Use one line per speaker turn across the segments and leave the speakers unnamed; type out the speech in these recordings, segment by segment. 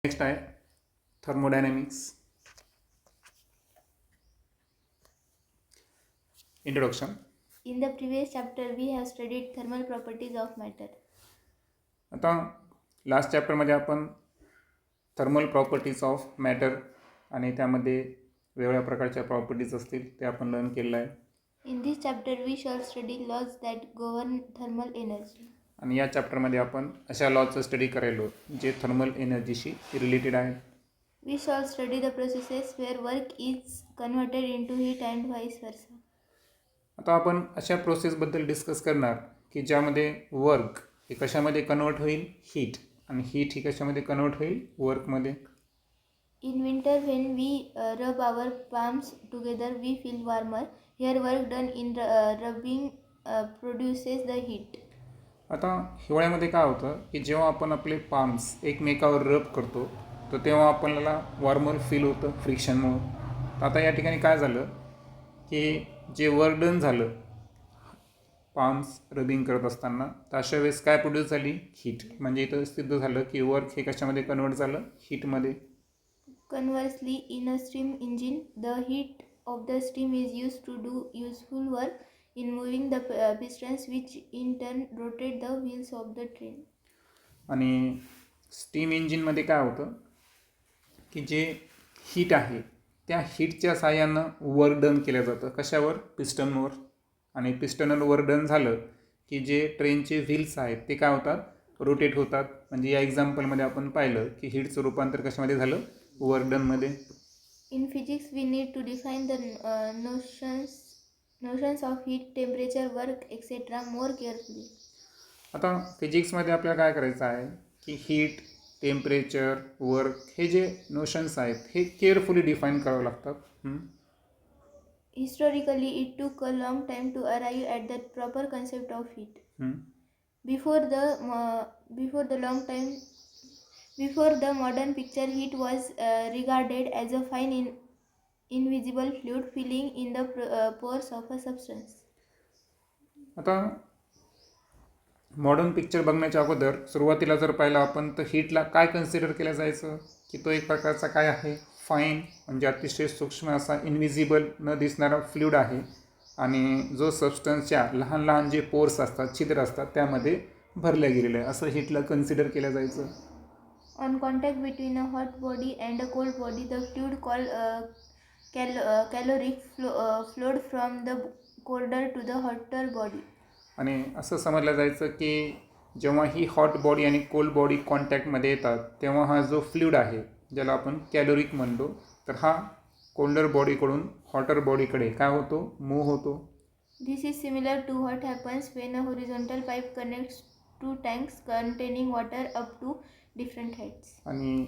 Next आहे thermodynamics. Introduction.
In the previous chapter, we have studied thermal properties of matter.
आता last चॅप्टरमध्ये आपण thermal properties of matter आणि त्यामध्ये वेगवेगळ्या प्रकारच्या प्रॉपर्टीज असतील ते आपण लर्न केलेलं आहे.
In this chapter, we shall study laws that govern thermal energy.
आणि या चॅप्टरमध्ये आपण अशा लॉजचं स्टडी करायलो जे थर्मल एनर्जीशी रिलेटेड आहेत.
We shall study the processes where work is converted into heat and vice versa.
आता आपण अशा प्रोसेसबद्दल डिस्कस करणार की ज्यामध्ये वर्क हे कशामध्ये कन्वर्ट होईल, हीट, आणि हीट ही कशामध्ये कन्वर्ट होईल, वर्कमध्ये.
In winter, when we rub our palms together, we feel warmer. Here, work done in rubbing produces the heat.
आता हिवाळ्यामध्ये काय होतं की जेव्हा आपण आपले पाम्स एकमेकावर रब करतो तर तेव्हा आपल्याला वॉर्मर फील होतं फ्रिक्शनमुळं. तर आता या ठिकाणी काय झालं की जे वर्क डन झालं पाम्स रबिंग करत असताना, तर अशा वेळेस काय प्रोड्यूस झाली, हीट. म्हणजे इथं सिद्ध झालं की वर्क हे कशामध्ये कन्वर्ट झालं, हीटमध्ये.
Conversely, in a steam engine, the heat of the steam is used to do useful work in moving the pistons, which in turn rotate the wheels of the train.
आणि steam इंजिनमध्ये काय होतं की जे heat आहे त्या हीटच्या साहाय्यानं work done केलं जातं. कशावर, पिस्टनवर. आणि पिस्टनवर वर्क डन झालं की जे ट्रेनचे व्हील्स आहेत ते काय होतात, रोटेट होतात. म्हणजे या एक्झाम्पलमध्ये आपण पाहिलं की हीटचं रूपांतर कशामध्ये झालं, work डनमध्ये.
In physics, we need to define the notions of heat, temperature, work, etc. more carefully.
आता फिजिक्समध्ये आपल्याला काय करायचं आहे की हीट, टेम्परेचर, वर्क हे जे नोशन्स आहेत हे केअरफुली डिफाईन करावं लागतात.
Historically, it took a long time to arrive at the proper concept of heat. Before the modern picture, heat was regarded as a fine invisible fluid filling in the pores of a substance.
आता modern picture बघण्याच्या अगोदर सुरुवातीला जर पाहिलं आपण तर हीटला काय consider केलं जायचं की तो एक प्रकारचा काय आहे, फाईन, म्हणजे अतिशय सूक्ष्म असा इनविजिबल न दिसणारा फ्लुइड आहे. आणि जो सबस्टन्सच्या लहान लहान जे पोर्स असतात, छिद्र असतात, त्यामध्ये भरल्या गेलेलं आहे, असं हीटला कन्सिडर केलं जायचं.
On contact between a hot body and a cold body, the fluid called caloric flowed from the colder to the hotter body.
आणि असं समजलं जायचं की जेव्हा ही हॉट बॉडी आणि कोल्ड बॉडी कॉन्टॅक्टमध्ये येतात तेव्हा हा जो फ्लुइड आहे ज्याला आपण कॅलोरिक म्हणतो, तर हा कोल्डर बॉडीकडून हॉटर बॉडीकडे काय होतो, मूव्ह होतो.
This is similar to what happens when a horizontal pipe connects two tanks containing water up to different heights.
आणि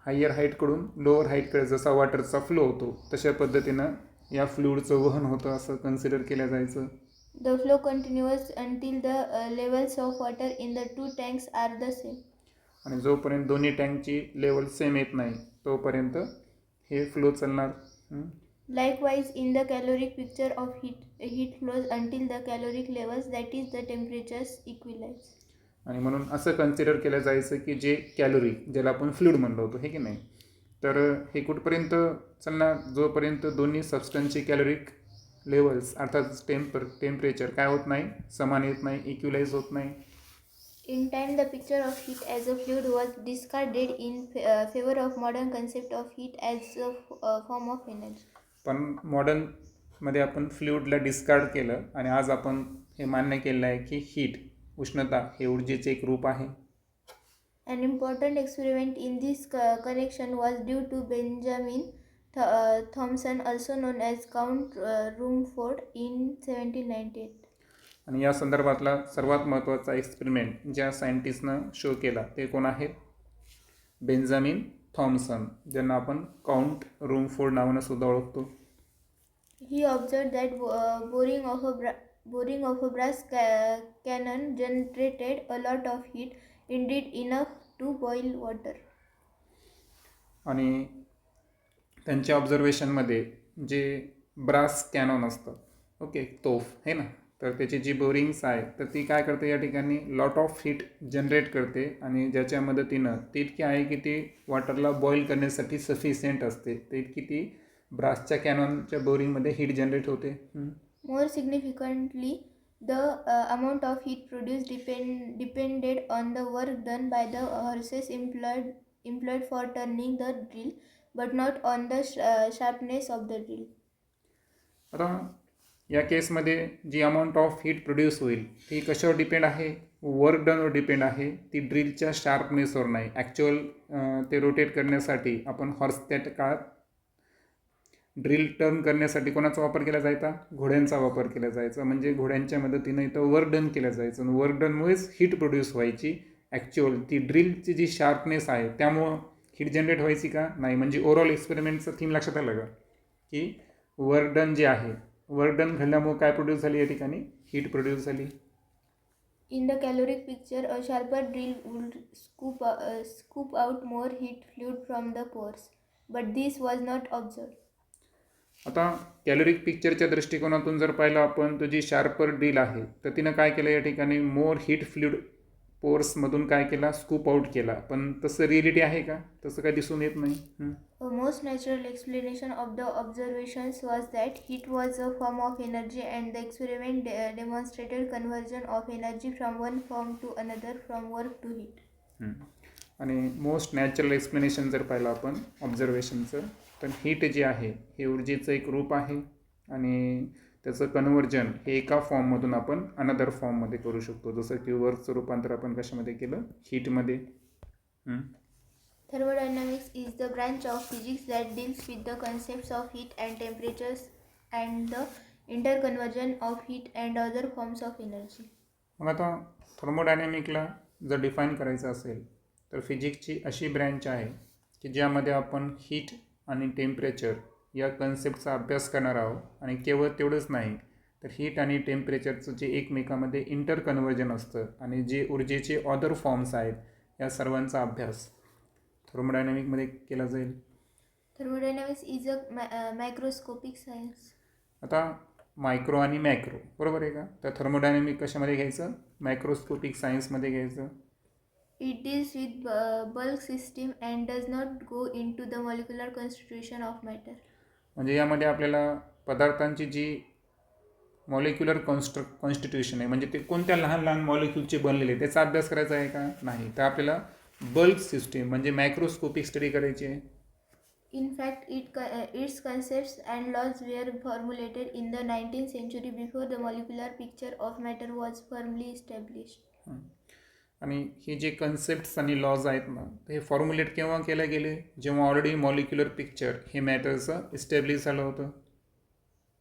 हायर हाईटकडून लोअर हाईटकडे जसा वॉटरचा फ्लो होतो तशा पद्धतीनं या फ्लुइडचं वहन होतं असं कन्सिडर केलं जायचं.
The flow continues until the levels of water in the two tanks are the same.
आणि जोपर्यंत दोन्ही टँकची लेवल सेम येत नाही तोपर्यंत हे फ्लो चालणार.
Likewise, in the caloric picture of heat flows until the caloric levels, that is the temperatures, equalize.
आणि म्हणून असं कन्सिडर केलं जायचं की जे कॅलोरिक ज्याला आपण फ्लुइड म्हणलो होतो हे की नाही, तर हे कुठपर्यंत चालणार, जोपर्यंत दोन्ही सबस्टन्सचे कॅलोरिक लेवल्स अर्थात टेम्परेचर काय होत नाही, समान येत नाही, इक्विलाइज होत नाही.
In time, the picture of heat as a fluid was discarded in favor of modern concept of heat as a form of energy.
पण मॉडर्नमध्ये आपण फ्लुइडला डिस्कार्ड केलं आणि आज आपण हे मान्य केलं आहे की हीट, उष्णता हे ऊर्जेचे एक रूप आहे.
An important experiment in this connection was due to Benjamin Thompson, also known as Count Rumford, in 1798.
आणि या संदर्भातला सर्वात महत्त्वाचा एक्सपेरिमेंट ज्या सायंटिस्टनं शो केला ते कोण आहेत, बेंजामिन थॉम्सन, ज्यांना आपण काउंट रूमफोर्ड नावानं सुद्धा ओळखतो.
He observed that boring of a brass cannon generated a lot of heat, indeed enough to boil water.
आणि त्यांच्या ऑब्झर्वेशनमध्ये जे ब्रास कॅनॉन असतं, ओके, तोफ आहे ना, तर त्याची जी बोरिंग्स आहे तर ती काय करते या ठिकाणी लॉट ऑफ हीट जनरेट करते आणि ज्याच्या मदतीनं ती इतकी आहे की ती वॉटरला बॉईल करण्यासाठी सफिशियंट असते. तर इतकी ती ब्रासच्या कॅनॉनच्या बोरिंगमध्ये हीट जनरेट होते.
More significantly, the amount of heat produced depended on the work done by the horses employed for turning the drill, but not on the sharpness of the drill.
आता या केसमध्ये जी amount of heat produce होईल ती कशावर depend आहे? Work डनवर depend आहे. ती ड्रिलच्या शार्पनेसवर नाही. ॲक्च्युअल ते रोटेट करण्यासाठी आपण हॉर्स त्या काळात ड्रिल टर्न करण्यासाठी कोणाचा वापर केला जायचा? घोड्यांचा वापर केला जायचा. म्हणजे घोड्यांच्या मदतीनं इथं वर्क डन केलं जायचं आणि वर्क डनमुळेच हीट प्रोड्यूस व्हायची. ॲक्च्युअल ती ड्रिलची जी शार्पनेस आहे त्यामुळं हीट जनरेट व्हायची का? नाही. म्हणजे ओव्हरऑल एक्सपेरिमेंटचं थीम लक्षात आलं का की वर्क डन जे आहे वर्क डन घडल्यामुळे काय प्रोड्यूस झाली या ठिकाणी? हीट प्रोड्यूस झाली.
In the caloric picture, a sharper drill would scoop out more heat fluid from the pores, but this was not observed.
आता कॅलोरिक पिक्चरच्या दृष्टिकोनातून जर पाहिलं आपण तर जी शार्पर ड्रिल आहे तर तिनं काय केलं या ठिकाणी मोर हीट फ्लुइड पोर्समधून काय केला? स्कूप आउट केला. पण तसं रिॲलिटी आहे का? तसं काय दिसून येत नाही.
A most natural explanation of the observations was that heat was a form of energy and the experiment demonstrated conversion of energy from one form to another, from work to heat.
आणि most natural explanation जर पाहिलं आपण ऑब्झर्वेशनचं तर heat जे आहे हे ऊर्जेचं एक रूप आहे आणि त्याचं कन्व्हर्जन हे एका फॉर्ममधून आपण अनदर फॉर्ममध्ये करू शकतो. जसं की वर्कचं रूपांतर आपण कशामध्ये केलं? हीटमध्ये.
Thermodynamics is the branch of physics that deals with the concepts of heat and temperatures and the interconversion of heat and other forms of energy.
मग आता थर्मोडायनॅमिकला जर डिफाईन करायचं असेल तर फिजिक्सची अशी ब्रँच आहे की ज्यामध्ये आपण हीट आणि टेम्परेचर या कन्सेप्टचा अभ्यास करणार आहोत आणि केवळ तेवढंच नाही तर हीट आणि टेम्परेचरचं जे एकमेकामध्ये इंटर कन्व्हर्जन असतं आणि जे ऊर्जेचे अदर फॉर्म्स आहेत या सर्वांचा अभ्यास थर्मोडायनॅमिकमध्ये केला जाईल.
Thermodynamics is a microscopic science.
आता मायक्रो आणि मॅक्रो बरोबर आहे का? तर थर्मोडायनॅमिक कशामध्ये घ्यायचं? मायक्रोस्कोपिक सायन्समध्ये घ्यायचं.
It deals with bulk system and does not go into the molecular constitution of matter.
म्हणजे यामध्ये आपल्याला पदार्थांची जी मॉलिक्युलर कॉन्स्टिट्यूशन आहे म्हणजे ते कोणत्या लहान लहान मॉलिक्यूलचे बनलेले त्याचा अभ्यास करायचा आहे का? नाही. तर आपल्याला बल्क सिस्टीम म्हणजे मायक्रोस्कोपिक स्टडी करायची आहे.
In fact, its concepts and laws were formulated in the 19th century before the molecular picture of matter was firmly established.
आणि हे जे कन्सेप्ट्स आणि लॉज आहेत ना हे फॉर्म्युलेट केव्हा केले गेले? जेव्हा ऑलरेडी मॉलिक्युलर पिक्चर हे मॅटरचं इस्टॅब्लिश झालं होतं.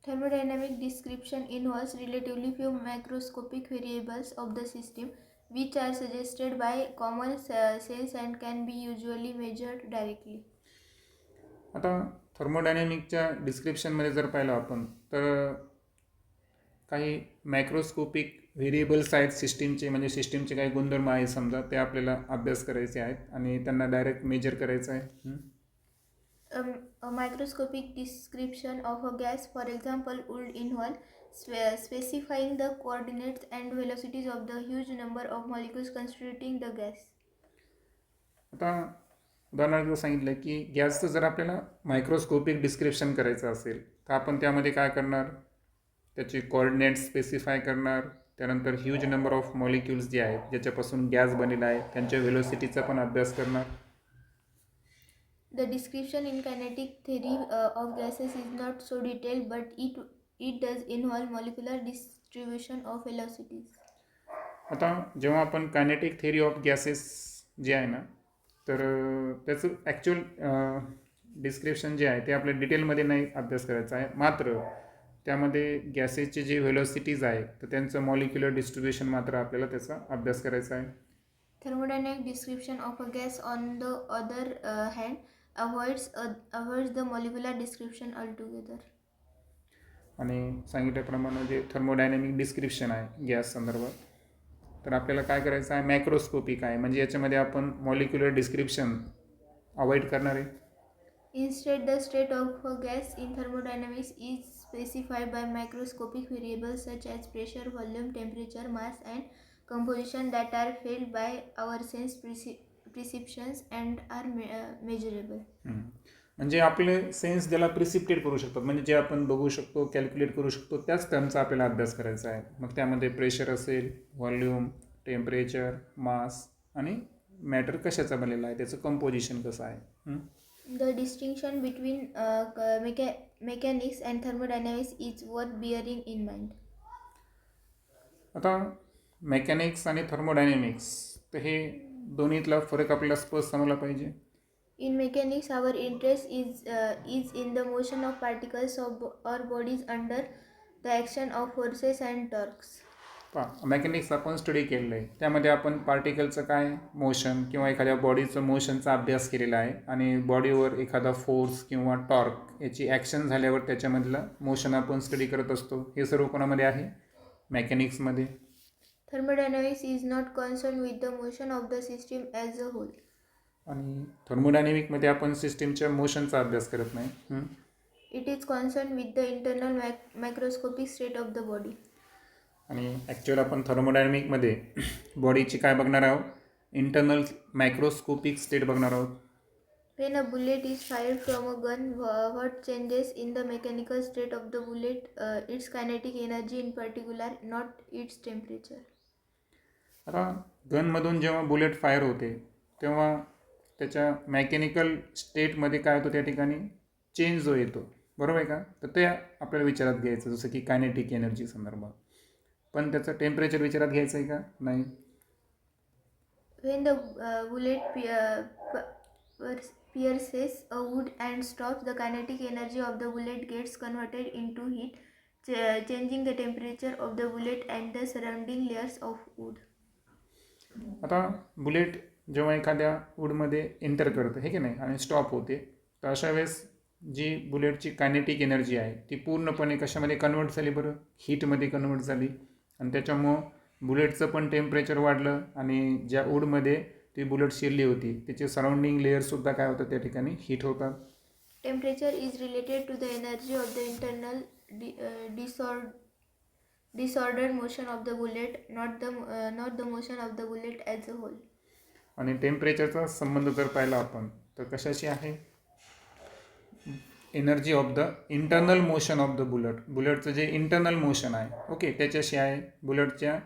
Thermodynamic description involves relatively few macroscopic variables of the system, which are suggested by common sense and can be usually measured directly.
आता थर्मोडायनॅमिकच्या डिस्क्रिप्शनमध्ये जर पाहिलं आपण तर काही मॅक्रोस्कोपिक व्हेरिएबल्स आहेत सिस्टीमचे म्हणजे सिस्टीमचे काही गुणधर्म आहेत समजा ते आपल्याला अभ्यास करायचे आहेत आणि त्यांना डायरेक्ट मेजर करायचं आहे.
A microscopic description of a gas, for example, would involve specifying the coordinates and velocities of the huge number of molecules constituting the gas.
आता उदाहरणार्थ सांगितलं की गॅसचं जर आपल्याला मायक्रोस्कोपिक डिस्क्रिप्शन करायचं असेल तर आपण त्यामध्ये काय करणार? त्याचे कोऑर्डिनेट्स स्पेसिफाय करणार. त्यानंतर ह्यूज नंबर ऑफ मॉलिक्युल्स जे आहेत ज्याच्यापासून गॅस बनेला आहे त्यांच्या व्हेलोसिटीचा पण अभ्यास करणार.
The description in kinetic theory of gases is not so detailed, but it does involve molecular distribution of velocities.
आता जेव्हा आपण कायनेटिक थेअरी ऑफ गॅसेस जे आहे ना तर त्याचं ॲक्च्युअल डिस्क्रिप्शन जे आहे ते आपल्या डिटेलमध्ये नाही अभ्यास करायचा आहे. मात्र त्यामध्ये गॅसेसचे जे व्हेलोसिटीज आहे तर त्यांचं मॉलिक्युलर डिस्ट्रीब्युशन मात्र आपल्याला त्याचा अभ्यास करायचा आहे.
Thermodynamic description of a gas, on the other hand, avoids the molecular description altogether.
आणि सांगितल्याप्रमाणे जे थर्मोडायनॅमिक डिस्क्रिप्शन आहे गॅस संदर्भात तर आपल्याला काय करायचं आहे? मॅक्रोस्कोपिक आहे म्हणजे याच्यामध्ये आपण मॉलिक्युलर डिस्क्रिप्शन अवॉइड करणार आहे.
Instead, the state of a gas in thermodynamics is specified by microscopic variables such as pressure, volume, temperature, mass, and composition that are felt by our sense perceptions and are measurable.
म्हणजे आपले sense ज्याला प्रिसिप्टेट करू शकतात, म्हणजे जे आपण बघू शकतो, कॅल्क्युलेट करू शकतो, त्याच टर्मचा आपल्याला अभ्यास करायचा आहे. मग त्यामध्ये प्रेशर असेल, व्हॉल्यूम, टेम्परेचर, मास आणि मॅटर कशाचा बनलेला आहे, त्याचं कंपोजिशन कसं आहे.
The distinction between mechanics and thermodynamics is worth bearing in mind.
आता मेकॅनिक्स आणि थर्मोडायनेमिक्स, तर हे दोन्हीतला फरक आपल्याला स्पष्ट समजला पाहिजे.
In mechanics, our interest is in the motion of particles or bodies under the action of forces and torques.
Mechanics आपण स्टडी केलेलं आहे, त्यामध्ये आपण पार्टिकलचं काय मोशन किंवा एखाद्या बॉडीचं मोशनचा अभ्यास केलेला आहे आणि बॉडीवर एखादा फोर्स किंवा टॉर्क याची ॲक्शन झाल्यावर त्याच्यामधलं मोशन आपण स्टडी करत असतो. हे सर्व कोणामध्ये आहे? मेकॅनिक्समध्ये.
Thermodynamics is not concerned with the motion of the system as a whole.
आणि थर्मोडायनेमिकमध्ये आपण सिस्टीमच्या मोशनचा अभ्यास करत नाही.
It is concerned with the internal microscopic state of the body.
आणि ॲक्च्युअल आपण थर्मोडायनेमिकमध्ये बॉडीची काय बघणार आहोत? इंटरनल मायक्रोस्कोपिक स्टेट बघणार आहोत.
When a bullet is fired from a gun, what changes in the mechanical state of the bullet? Its kinetic energy in particular, not its temperature.
आता गनमधून जेव्हा बुलेट फायर होते तेव्हा त्याच्या मेकॅनिकल स्टेटमध्ये काय होतं, त्या ठिकाणी चेंज जो येतो, बरोबर आहे का? तर ते आपल्याला विचारात घ्यायचं, जसं की कायनेटिक एनर्जी संदर्भात. पण त्याचं टेम्परेचर विचारात घ्यायचं आहे का? नाही.
When the bullet pierces a wood and stops, the kinetic energy of the bullet gets converted into heat, changing the temperature of the bullet and the surrounding layers of wood.
आता bullet जेव्हा एखाद्या वूडमध्ये enter करतं, हे की नाही, आणि stop होते, तर अशा वेळेस जी बुलेटची कायनेटिक एनर्जी आहे ती पूर्णपणे कशामध्ये कन्वर्ट झाली? बरं, हीटमध्ये कन्वर्ट झाली. आणि त्याच्यामुळं बुलेटचं पण टेम्परेचर वाढलं आणि ज्या वूडमध्ये ती बुलेट शिरली होती त्याचे सराउंडिंग लेयरसुद्धा काय होतं, त्या ठिकाणी हीट होतात.
Temperature is related to the energy of the internal disordered motion of the bullet, not the motion of the bullet as a whole.
आणि टेम्परेचरचा संबंध जर पाहिला आपण तर कशाशी आहे? Energy of the internal motion of the bullet. बुलेटचं जे इंटरनल मोशन आहे, ओके, त्याच्याशी आहे. बुलेटच्या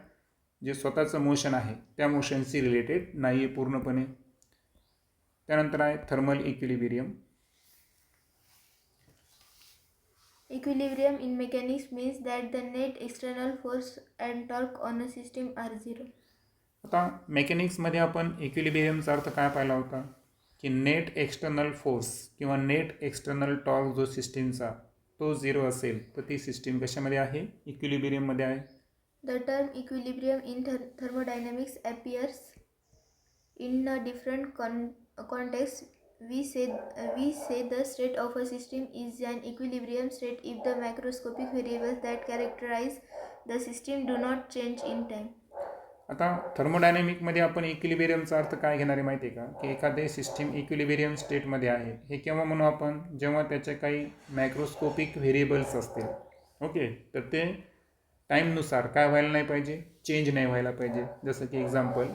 जे स्वतःचं मोशन आहे त्या मोशनशी रिलेटेड नाही आहे पूर्णपणे. त्यानंतर आहे thermal equilibrium.
Equilibrium in mechanics means that the net external force and torque on a system are zero.
आता मेकॅनिक्समध्ये आपण इक्विलिब्रियमचा अर्थ काय पाहिला होता, की नेट एक्सटर्नल फोर्स किंवा नेट एक्सटर्नल टॉर्क जो सिस्टीमचा तो झिरो असेल तर ती सिस्टीम कशामध्ये आहे? इक्विलिब्रियममध्ये आहे.
The term equilibrium in thermodynamics appears in a different context. We say the state of a system is an equilibrium state if the macroscopic variables that characterize the system do not change in time.
आता थर्मोडायनेमिकमध्ये आपण इक्विलिब्रियमचा अर्थ काय घेणार आहे माहिती आहे का, की एखादी सिस्टीम इक्विलिब्रियम स्टेटमध्ये आहे हे केव्हा म्हणू आपण? जेव्हा त्याचे काही मॅक्रोस्कोपिक व्हेरिएबल्स असतील, ओके, तर ते टाईमनुसार काय व्हायला नाही पाहिजे? चेंज नाही व्हायला पाहिजे. जसं की example,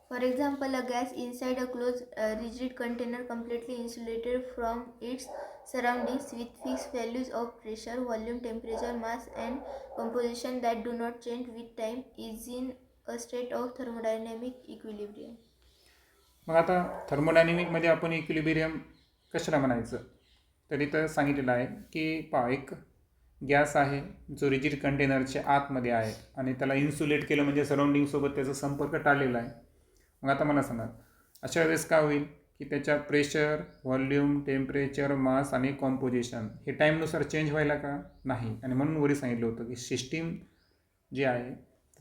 For example, a gas inside a closed rigid container completely insulated from its surroundings with fixed values of pressure, volume, temperature, mass and composition that do not change with time is in a state of thermodynamic equilibrium.
मग आता थर्मोडायनेमिकमध्ये आपण equilibrium कशाला म्हणायचं? तर इथं सांगितलेलं आहे की एक गॅस आहे जो रिजिड कंटेनरच्या आतमध्ये आहे आणि त्याला इन्सुलेट केलं, म्हणजे सराउंडिंगसोबत त्याचा संपर्क टाळलेला आहे. मग आता मला सांगा, अशा वेळेस काय होईल की त्याच्या प्रेशर, व्हॉल्यूम, टेम्परेचर, मास आणि कॉम्पोजिशन हे टाईमनुसार चेंज व्हायला का? नाही. आणि म्हणून वरी सांगितलं होतं की सिस्टीम जी आहे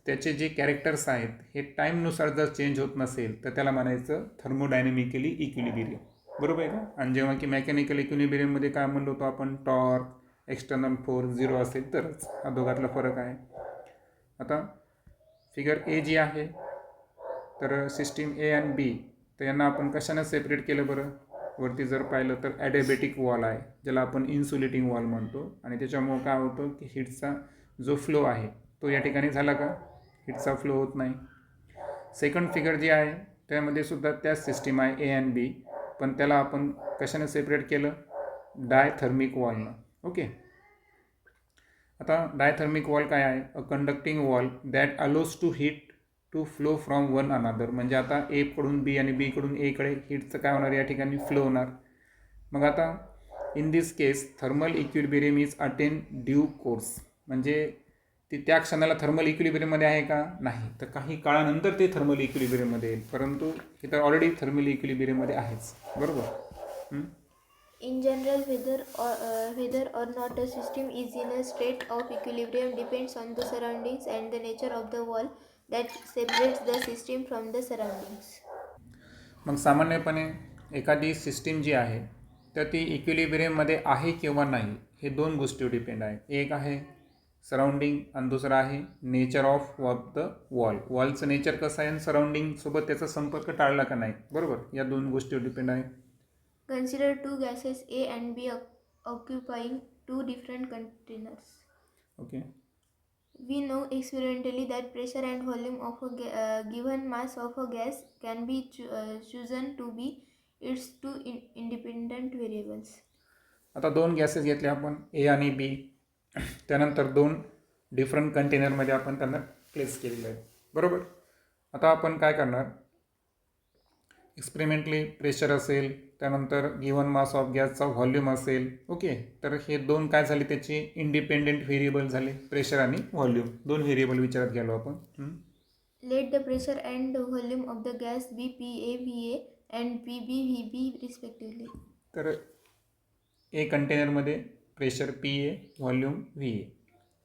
त्याचे जे कॅरेक्टर्स आहेत हे टाईमनुसार जर चेंज होत नसेल तर त्याला म्हणायचं थर्मोडायनेमिकली इक्विलिब्रियम, बरोबर आहे का? आणि जेव्हा की मेकॅनिकल इक्विलिब्रियममध्ये काय म्हणलो होतो आपण? टॉर्क, एक्सटर्नल फोर्स झिरो असेल तरच. हा दोघातला फरक आहे. आता फिगर ए जी आहे तर सिस्टीम ए आणि बी, तर यांना आपण कशाने सेपरेट केलं बरं? वरती जर पाहिलं तर ॲडिबॅटिक वॉल आहे, ज्याला आपण इन्सुलेटिंग वॉल म्हणतो. आणि त्याच्यामुळं काय होतं की हीटचा जो फ्लो आहे तो या ठिकाणी झाला का, हीटचा फ्लो होत नाही. सेकंड फिगर जी आहे त्यामध्ये सुद्धा त्याच सिस्टीम आहे ए अँड बी, पण त्याला आपण कशाने सेपरेट केलं, डायथर्मिक वॉलनं. ओके. आता डायथर्मिक वॉल काय आहे, a conducting wall that allows to heat to flow from one another. म्हणजे आता ए कडून बी आणि बी कडून ए कडे हीटचं काय होणार, या ठिकाणी फ्लो होणार. मग आता in this case thermal equilibrium is attain due course. म्हणजे ती त्या क्षणाला थर्मल इक्विलिब्रियममध्ये आहे का, नाही, तर काही काळानंतर ते थर्मल इक्विलिब्रियममध्ये येईल, परंतु हे तर ऑलरेडी थर्मल इक्विलिब्रियममध्ये आहेच. बरोबर.
In general, whether or not a system is in a state of equilibrium depends on the surroundings and the nature of the wall that separates the system from the surroundings.
मग सामान्यपणे एखादी system जी आहे तर ती इक्विलिब्रियममध्ये आहे किंवा नाही, हे दोन गोष्टी डिपेंड आहे. एक आहे सराउंडिंग आणि दुसरं आहे नेचर ऑफ द वॉल. वॉलचं नेचर कसं आहे आणि सराउंडिंगसोबत त्याचा संपर्क टाळला का नाही. बरोबर, या दोन गोष्टीवर डिपेंड आहे.
Consider two gases A and B occupying two different containers.
Okay.
We know experimentally that pressure and volume of a given mass of a gas can be chosen to be its two independent variables.
आता दोन gases घेतले आपण ए आणि बी, त्यानंतर दोन different कंटेनरमध्ये आपण त्यांना प्लेस केलेलं आहे. बरोबर. आता आपण काय करणार, एक्सपेरिमेंटली प्रेशर असेल, त्यानंतर गिवन मास ऑफ गॅसचा व्हॉल्यूम असेल. ओके. तर हे दोन काय झाले, त्याचे इंडिपेंडेंट व्हेरिएबल झाले, प्रेशर आणि व्हॉल्यूम दोन व्हेरिएबल विचारात गेलो आपण.
Let the pressure and volume of the gas be PA, VA and PB, VB respectively.
तर ए कंटेनरमध्ये pressure P A, volume V A.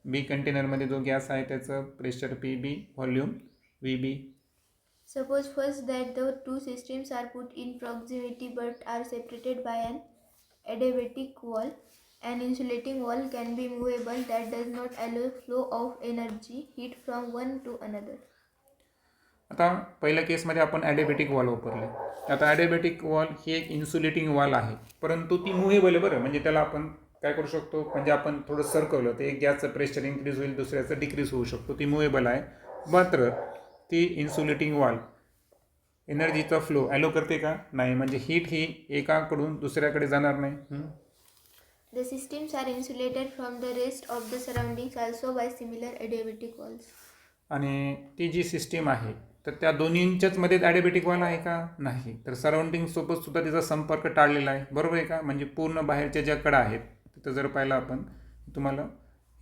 B कंटेनरमध्ये जो गॅस आहे त्याचं pressure P B, volume V B.
Suppose first that the two systems are put in proximity but are separated by an adiabatic wall. An insulating wall can be movable that does not allow flow of energy, heat from one to another.
आता पहिल्या केसमध्ये आपण ॲडिबॅटिक wall वापरले. आता ॲडिबॅटिक wall ही एक insulating wall आहे, परंतु ती मुव्हेबल आहे. बरं, म्हणजे त्याला आपण काय करू शकतो, म्हणजे आपण थोडं सरकवलं तर एक गॅसचं प्रेशर इन्क्रीज होईल, दुसऱ्याचं डिक्रीज होऊ शकतो, ती मुव्हेबल आहे. मात्र ती इन्सुलेटिंग वॉल एनर्जीचा फ्लो ॲलो करते का, नाही. म्हणजे हीट ही एकाकडून दुसऱ्याकडे जाणार नाही.
The systems are insulated from the rest of the surroundings also by similar adiabatic walls.
आणि ती जी सिस्टीम आहे तर त्या दोन्हींच्याच मध्ये ॲडिबॅटिक वॉल आहे का, नाही. तर सराउंडिंगसोबत सुद्धा तिचा संपर्क टाळलेला आहे. बरोबर आहे का. म्हणजे पूर्ण बाहेरच्या ज्या कडा आहेत तिथं जर पाहिलं आपण, तुम्हाला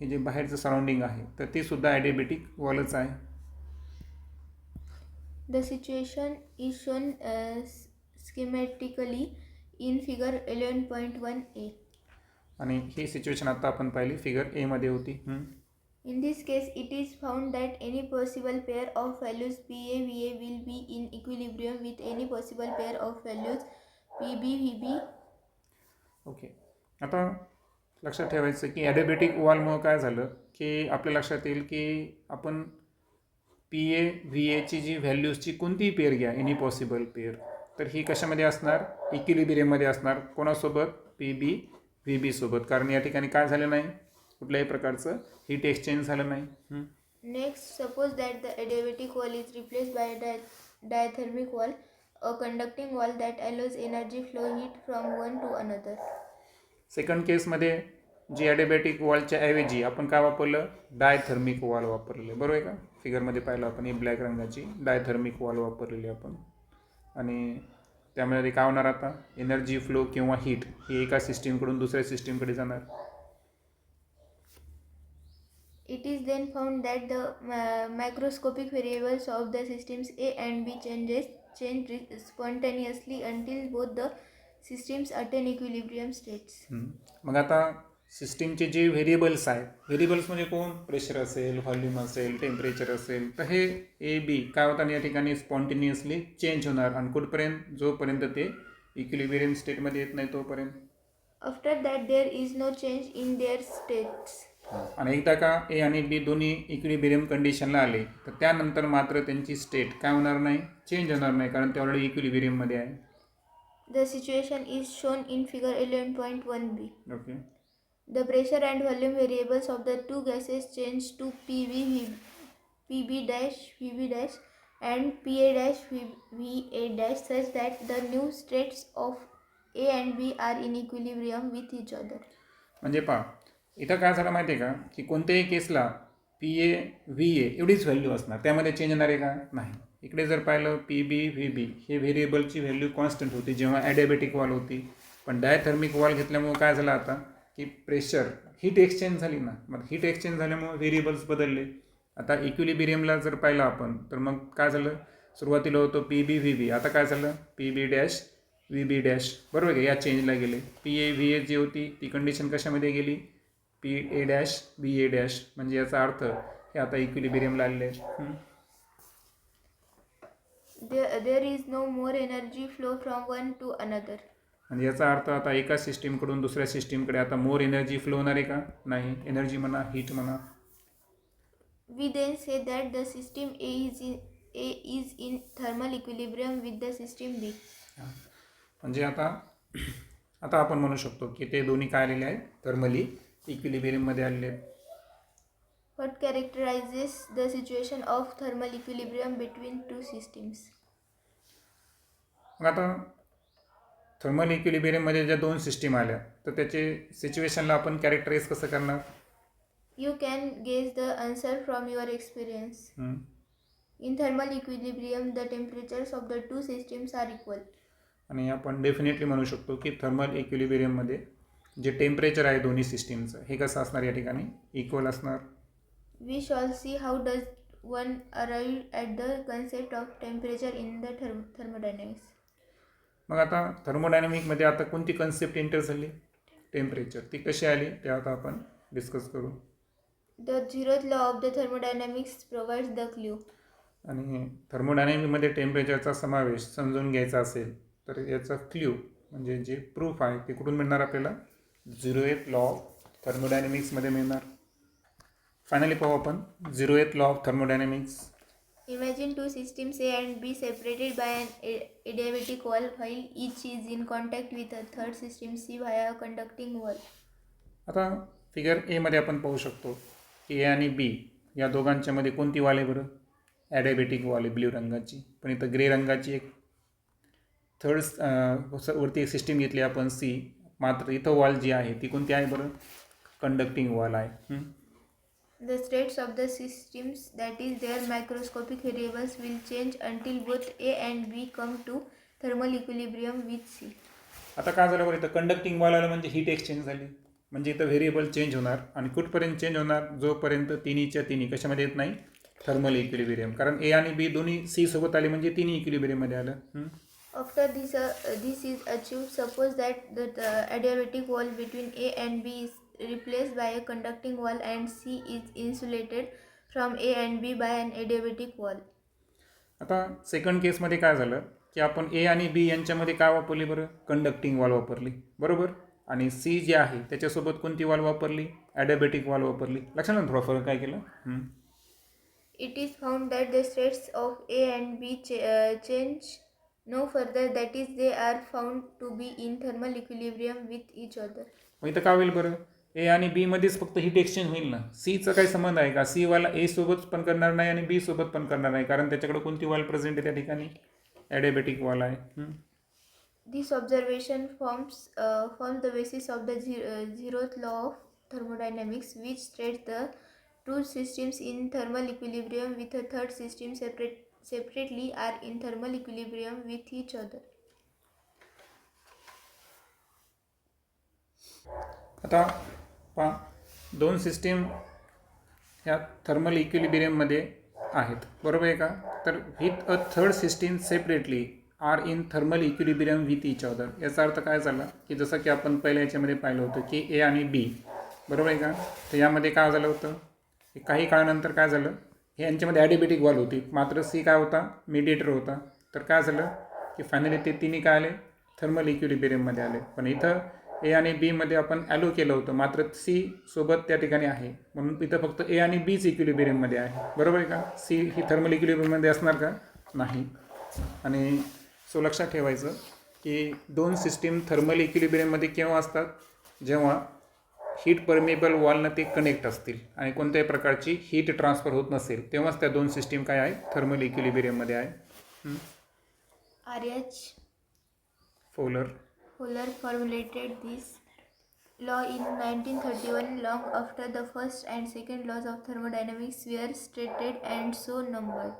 हे जे बाहेरचं सराउंडिंग आहे तर ते सुद्धा ॲडिबॅटिक वॉलच आहे.
The situation is shown schematically in figure 11.1a.
आणि ही सिच्युएशन आता आपण पाहिली फिगर ए मध्ये होती.
In this case, it is found that any possible pair of values PA, VA will be in equilibrium with any possible pair of values PB, VB.
Okay. आता लक्षात ठेवायचं की ॲडिबॅटिक वॉलमुळं काय झालं की आपल्या लक्षात येईल की आपण पी ए व्ही एची जी व्हॅल्यूजची कोणतीही पेअर घ्या, एनी पॉसिबल पेअर, तर ही कशामध्ये असणार, इक्विलिब्रियममध्ये असणार. कोणासोबत, पी बी व्ही बी सोबत. कारण या ठिकाणी काय झालं नाही, कुठल्याही प्रकारचं हीट एक्सचेंज झालं नाही.
Next, suppose that the adiabatic wall is replaced by a diathermic wall, a conducting wall that allows energy flow heat from one to another.
Second केसमध्ये जी ॲडिबॅटिक वॉलच्या ऐवजी आपण काय वापरलं, डायथर्मिक वॉल वापरलेले. बरोबर आहे का. फिगरमध्ये पाहिलं आपण ही ब्लॅक रंगाची डायथर्मिक वॉल वापरलेली आपण. आणि त्यामध्ये काय होणार, आता एनर्जी फ्लो किंवा हीट ही एका सिस्टीमकडून दुसऱ्या सिस्टीमकडे जाणार.
It is then found that the macroscopic variables of the systems A and B change spontaneously until both the systems attain equilibrium states.
मग आता सिस्टीमचे जे व्हेरिएबल्स आहेत, व्हेरिएबल्स म्हणजे कोण, प्रेशर असेल, व्हॉल्यूम असेल, टेम्परेचर असेल, तर हे ए बी काय होतात या ठिकाणी स्पॉन्टेनियसली चेंज होणार. आणि कुठपर्यंत, जोपर्यंत ते इक्विलिब्रियम स्टेटमध्ये येत नाही तोपर्यंत.
After that, there is no change in their states.
आणि एकदा का ए आणि बी दोन्ही इक्विलिब्रियम कंडिशनला आले तर त्यानंतर मात्र त्यांची स्टेट काय होणार नाही, चेंज होणार नाही, कारण ते ऑलरेडी इक्विलिब्रियममध्ये आहे.
The situation is shown in figure 11.1b.
Okay.
The pressure and volume variables of the two gases change to PB dash VB dash and PA dash VA dash such that the new states of A and B are in equilibrium with each other.
म्हणजे पहा इथं काय झालं माहिती आहे का की कोणत्याही केसला PA VA एवढीच व्हॅल्यू असणार, त्यामध्ये चेंज येणार आहे का नाही. इकडे जर पाहिलं PB VB हे व्हेरिएबलची व्हॅल्यू कॉन्स्टंट होती जेव्हा ॲडियाबॅटिक वॉल होती, पण डायथर्मिक वॉल घेतल्यामुळे काय झालं आता की प्रेशर हीट एक्सचेंज झाली ना, मग हीट एक्सचेंज झाल्यामुळे व्हेरिएबल्स बदलले. आता इक्विलिब्रियमला जर पाहिलं आपण तर मग काय झालं, सुरुवातीला होतं PB VB, आता काय झालं PB डॅश VB डॅश, बरोबर आहे, या चेंजला गेले. PA VA जी होती ती कंडिशन कशामध्ये गेली, PA डॅश BA डॅश, म्हणजे याचा अर्थ हे आता इक्विलिब्रियमला आलेले.
There is no more energy flow from one to another.
म्हणजे याचा अर्थ आता एका सिस्टीमकडून दुसऱ्या सिस्टीमकडे आता मोर एनर्जी फ्लो होणार आहे का नाही, एनर्जी म्हणा हीट म्हणा.
We then say that the system A is in thermal equilibrium with the system B.
म्हणजे आता आपण म्हणू शकतो की ते दोन्ही काय आलेले आहेत, थर्मली इक्विलिब्रियममध्ये आलेले आहेत.
What characterizes the situation of thermal equilibrium between two systems?
मग आता थर्मल इक्विलिब्रियममध्ये ज्या दोन सिस्टीम आल्या तर त्याचे सिच्युएशनला आपण कॅरेक्टराईज कसं करणार.
You can guess the answer from your experience. In thermal equilibrium, the temperatures of the two systems are equal.
आणि आपण डेफिनेटली म्हणू शकतो की थर्मल इक्विलिब्रियममध्ये जे टेम्परेचर आहे दोन्ही सिस्टीमचं हे कसं असणार, या ठिकाणी इक्वल असणार.
We shall see how does one arrive at the concept of temperature in the thermodynamics.
मग आता थर्मोडायनॅमिकमध्ये आता कोणती कन्सेप्ट एंटर झाली, टेम्परेचर, ती कशी आली ते आता आपण डिस्कस करू.
The zeroth law of the thermodynamics provides the clue.
आणि थर्मोडायनॅमिकमध्ये टेम्परेचरचा समावेश समजून घ्यायचा असेल तर याचा क्ल्यू म्हणजे जे प्रूफ आहे ते कुठून मिळणार आपल्याला, 0th लॉ ऑफ थर्मोडायनॅमिक्समध्ये मिळणार. फायनली पाहू आपण 0th law of thermodynamics.
Imagine two systems A and B separated by an adiabatic wall while each is in contact with a third system C via a conducting wall.
आता figure एमध्ये आपण पाहू शकतो की ए आणि बी या दोघांच्यामध्ये कोणती वॉल आहे बरं, ॲडियाबॅटिक वॉल आहे ब्ल्यू रंगाची. पण इथं ग्रे रंगाची एक थर्ड वरती एक सिस्टीम घेतली आपण सी, मात्र इथं वॉल जी आहे ती कोणती आहे बरं, कंडक्टिंग वॉल आहे.
The states of the systems, that is their microscopic variables, will change until both A and B come to thermal equilibrium with C.
आता काय झालं बरं, इथं कंडक्टिंग वॉल आलं म्हणजे हीट एक्सचेंज झाली, म्हणजे इथं व्हेरिएबल चेंज होणार. आणि कुठपर्यंत चेंज होणार, जोपर्यंत तिन्हीच्या तिन्ही कशामध्ये येत नाही, थर्मल इक्विलिब्रियम. कारण ए आणि बी दोन्ही सी सोबत आले म्हणजे तिन्ही इक्विलिब्रियममध्ये आलं.
After this is achieved, suppose that the adiabatic wall between A and B is replaced by a conducting wall and C is insulated from A and B by an adiabatic wall.
आता second केसमध्ये काय झालं की आपण ए आणि बी यांच्यामध्ये काय वापरली बरं, कंडक्टिंग वॉल वापरली, बरोबर. आणि सी जे आहे त्याच्यासोबत कोणती वॉल वापरली, ॲडियाबॅटिक वॉल वापरली. लक्षात ना थोडा फरक काय केला.
It is found that the states of A and B change no further, that is they are found to be in thermal equilibrium with each other.
मग इथं काय होईल बरं, ए आणि बी मध्येच फक्त हीट एक्सचेंज होईल ना. सीचा काही संबंध आहे का, सी वाला ए सोबत पण करणार नाही आणि बी सोबत पण करणार नाही, कारण त्याच्याकडे कोणती वॉल प्रेझेंट आहे त्या ठिकाणी, ॲडियाबॅटिक वॉल आहे.
This observation forms the basis of the zeroth law of thermodynamics, which states the two systems in thermal equilibrium with a third system separately are in thermal equilibrium with each other.
आता पहा, दोन system ह्या thermal इक्विलिब्रियममध्ये आहेत, बरोबर आहे का. तर with a third system separately are in thermal equilibrium with each other. याचा अर्थ काय झाला की जसं की आपण पहिल्या याच्यामध्ये पाहिलं होतं की ए आणि बी, बरोबर आहे का. तर यामध्ये काय झालं होतं, काही काळानंतर काय झालं, हे यांच्यामध्ये ॲडियाबॅटिक वॉल होती, मात्र सी काय होता, मीडिएटर होता. तर काय झालं की फायनली ते तिन्ही काय आले, थर्मल इक्विलिब्रियममध्ये आले. पण इथं ए आणि बीमध्ये आपण ॲलो केलं होतं, मात्र सी सोबत त्या ठिकाणी आहे, म्हणून इथं फक्त ए आणि बीच इक्विलिब्रियममध्ये आहे, बरोबर आहे का. सी ही थर्मल इक्विलिब्रियममध्ये असणार का, नाही. आणि सो लक्षात ठेवायचं की दोन सिस्टीम थर्मल इक्विलिब्रियममध्ये केव्हा असतात, जेव्हा हीट परमेबल वॉलनं ते कनेक्ट असतील आणि कोणत्याही प्रकारची हीट ट्रान्सफर होत नसेल, तेव्हाच त्या दोन सिस्टीम काय आहे, थर्मल इक्विलिब्रियममध्ये आहे.
R.H.
फौलर
Fuller formulated this law in 1931 long after the first and second laws of thermodynamics were stated and so numbered.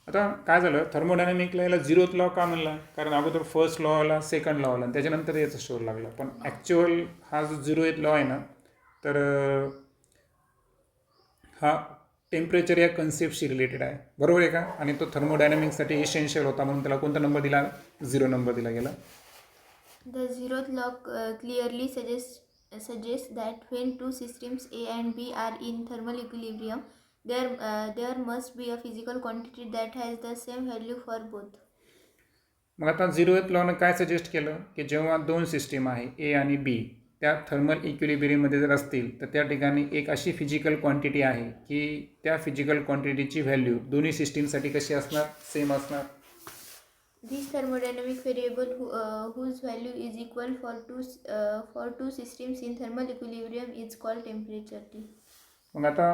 आता काय झालं, थर्मोडायनामिकला याला झिरोथ लॉ का म्हणला, कारण अगोदर फर्स्ट लॉ आला, सेकंड लॉ आला आणि त्याच्यानंतर याचा शोध लागला. पण ॲक्च्युअल हा जो झिरोथ लॉ आहे ना, तर हा टेम्परेचर या कन्सेप्टशी रिलेटेड आहे, बरोबर आहे का. आणि तो थर्मोडायनामिक्ससाठी इसेन्शियल होता, म्हणून त्याला कोणता नंबर दिला, 0 नंबर दिला गेला.
The zeroth law clearly suggests that when two systems A and B are in thermal equilibrium, there must be a physical quantity that has the same value for both.
मग आता zeroth लॉनं काय suggest केलं, की जेव्हा दोन system आहे ए आणि बी त्या थर्मल इक्विलिब्रियममध्ये जर असतील, तर त्या ठिकाणी एक अशी फिजिकल क्वांटिटी आहे की त्या फिजिकल क्वांटिटीची व्हॅल्यू दोन्ही सिस्टीमसाठी कशी असणार, सेम असणार.
This thermodynamic variable whose value is equal for two systems in thermal equilibrium is called temperature T.
मग आता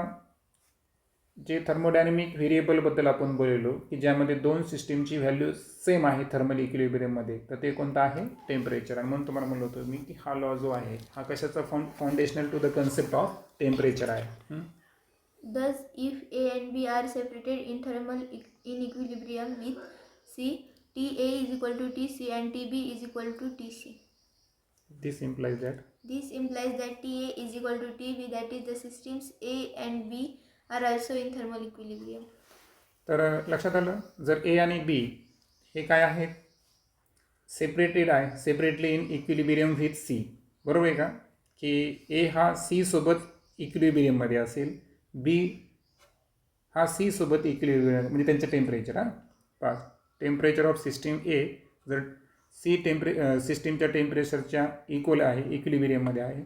जे थर्मोडायनॅमिक व्हेरिएबलबद्दल आपण बोललो, की ज्यामध्ये दोन सिस्टीमची व्हॅल्यू सेम आहे थर्मल इक्विलिब्रियममध्ये, तर ते कोणतं आहे, टेम्परेचर. आणि म्हणून तुम्हाला म्हणलो होतो मी की हा लॉ जो आहे हा कशाचा foundational to the concept of temperature आहे.
Thus, if A and B are separated in thermal in equilibrium with C, TA is equal to TC and TB is equal to TC.
This implies that
TA is equal to TB, that is the systems A and B are also in thermal equilibrium.
तर लक्षात आलं, जर ए आणि बी हे काय आहेत, separated आहे, separately in equilibrium with C, बरोबर आहे का, की ए हा सी सोबत इक्विलिब्रियममध्ये असेल, बी हा सी सोबत इक्विलिब्रियम, म्हणजे त्यांचं टेम्परेचर पास टेम्परेचर ऑफ सिस्टीम ए जर सी सिस्टीमच्या टेम्परेचरच्या इक्वल आहे, इक्विलिब्रियममध्ये आहे,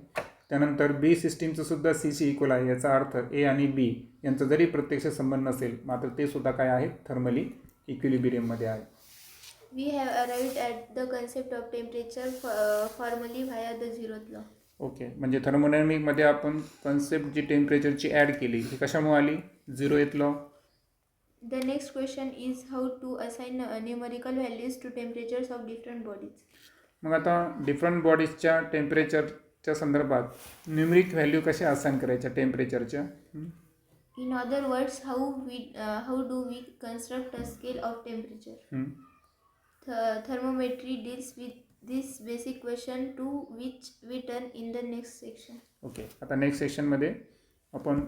त्यानंतर बी सिस्टीमचं सुद्धा सीशी इक्वल आहे, याचा अर्थ ए आणि बी यांचा जरी प्रत्यक्ष संबंध नसेल, मात्र ते सुद्धा काय आहेत, थर्मली इक्विलिब्रियममध्ये आहे.
We have arrived at the concept of temperature formally via the zeroth law.
Okay, म्हणजे थर्मोडायनॅमिकमध्ये आपण कन्सेप्ट जी टेम्परेचरची ॲड केली ही कशामुळे आली, zeroth law.
The next question is how to assign numerical values to temperatures of different bodies.
मग आता different बॉडीजच्या टेम्परेचरच्या संदर्भात numeric value कशा assign करायच्या टेम्परेचरच्या.
In other words, how do we construct a scale of temperature? Thermometry deals with this basic question, to which we turn in the next section.
Okay, आता next सेक्शनमध्ये आपण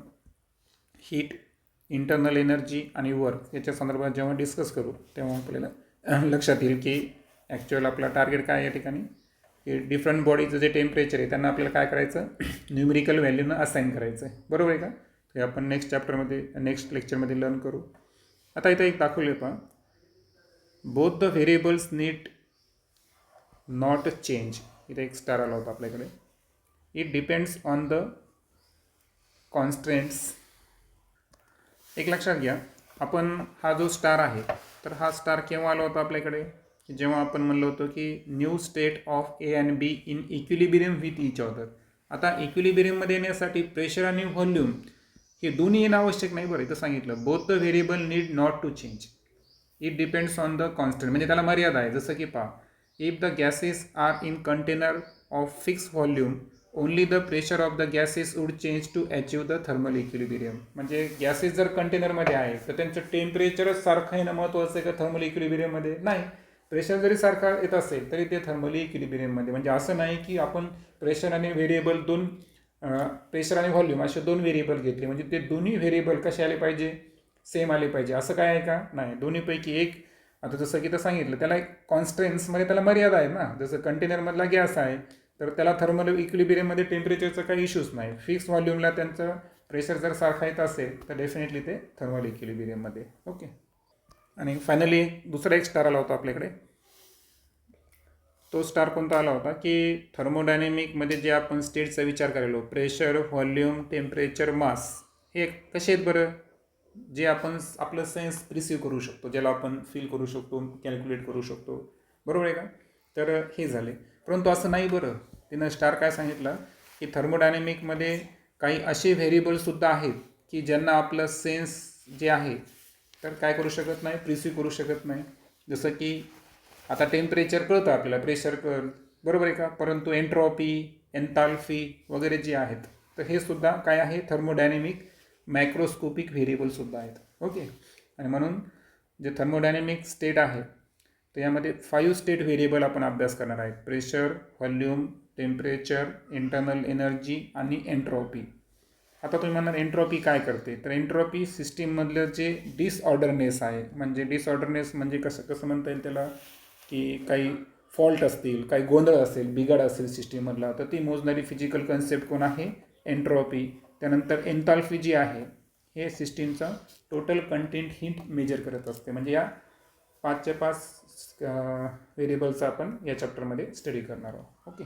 heat, internal energy आणि work याच्या संदर्भात जेव्हा discuss करू, तेव्हा आपल्याला लक्षात येईल की ॲक्च्युअल आपला टार्गेट काय आहे या ठिकाणी, की डिफरंट बॉडीचं जे टेम्परेचर आहे त्यांना आपल्याला काय करायचं, न्यूमरिकल व्हॅल्यूनं असाइन करायचं आहे, बरोबर आहे का. ते आपण नेक्स्ट चॅप्टरमध्ये, नेक्स्ट लेक्चरमध्ये लर्न करू. आता इथं एक दाखवले पहा, both the variables need not change. इथं एक स्टार आला होता आपल्याकडे. It depends on the constraints. एक लक्षात घ्या, आपण हा जो स्टार आहे, तर हा स्टार केव्हा आला होता आपल्याकडे, जेव्हा आपण म्हणलो होतो की new state of A and be in equilibrium with each other. आता इक्विलिब्रियममध्ये येण्यासाठी प्रेशर आणि व्हॉल्यूम हे दोन्ही येणं आवश्यक नाही. बरं, इथं सांगितलं both the variable need not to change, it depends on the constant, म्हणजे त्याला मर्यादा आहे. जसं की पहा, if the gases are in container of fix volume only the pressure of the gases would change to achieve the thermal equilibrium. म्हणजे gases जर कंटेनरमध्ये आहे तर त्यांचं टेम्परेचरच सारखं येणं महत्त्वाचं आहे का थर्मल इक्विलिब्रियममध्ये, नाही. प्रेशर जरी सारखा येत असेल तरी ते थर्मली इक्विलिब्रियममध्ये. म्हणजे असं नाही की आपण प्रेशर आणि व्हेरिएबल प्रेशर आणि व्हॉल्यूम असे दोन व्हेरिएबल घेतले म्हणजे ते दोन्ही व्हेरिएबल कसे आले पाहिजे, सेम आले पाहिजे, असं काय आहे का, नाही. दोन्हीपैकी एक, आता जसं की तर सांगितलं, त्याला एक कॉन्स्ट्रेंट्समध्ये त्याला मर्यादा आहे ना. जसं कंटेनरमधला गॅस आहे तर त्याला थर्मल इक्विलिब्रियममध्ये टेम्परेचरचा काही इश्यूज नाही. फिक्स व्हॉल्यूमला त्यांचं प्रेशर जर सारखा येत असेल तर डेफिनेटली ते थर्मल इक्विलिब्रियममध्ये. ओके, आणि फायनली दुसरा एक स्टार आला होता आपल्याकडे. तो स्टार कोणता आला होता की थर्मोडायनेमिकमध्ये जे आपण स्टेटचा विचार करायलो, प्रेशर, व्हॉल्यूम, टेम्परेचर, मास, हे कसे आहेत बरं, जे आपण आपलं सेन्स रिसीव्ह करू शकतो, ज्याला आपण फील करू शकतो, कॅल्क्युलेट करू शकतो. बरोबर आहे का? तर हे झाले. परंतु असं नाही बरं. तिनं स्टार काय सांगितलं की थर्मोडायनेमिकमध्ये काही असे व्हेरिएबलसुद्धा आहेत की ज्यांना आपलं सेन्स जे आहे तर काय करू शकत नाही, प्रिसिव्ह करू शकत नाही. जसं की आता टेम्परेचर कळतं आपल्याला, प्रेशर कळतं, बरोबर आहे का? परंतु एन्ट्रॉपी, एन्थाल्पी वगैरे जे आहेत तर हे सुद्धा काय आहे, थर्मोडायनेमिक मॅक्रोस्कोपिक व्हेरिएबलसुद्धा आहेत. ओके. आणि म्हणून जे थर्मोडायनेमिक स्टेट आहे तर यामध्ये 5 स्टेट व्हेरिएबल आपण अभ्यास करणार आहे. Pressure, volume, temperature, internal energy आणि एन्ट्रॉपी. आता तुम्ही म्हणणार एन्ट्रॉपी काय करते? तर एन्ट्रॉपी सिस्टीममधलं जे डिसऑर्डरनेस आहे, म्हणजे डिसऑर्डरनेस म्हणजे कसं म्हणता येईल त्याला, की काही फॉल्ट असतील, काही गोंधळ असेल, बिघाड असेल सिस्टीममधला, तर ती मोजणारी फिजिकल कन्सेप्ट कोण आहे? एन्ट्रॉपी. त्यानंतर एन्थाल्पी जी आहे हे सिस्टीमचा टोटल कंटेंट ही मेजर करत असते. म्हणजे या 5च्या 5 व्हेरिएबलचा आपण या चॅप्टरमध्ये स्टडी करणार आहोत. ओके.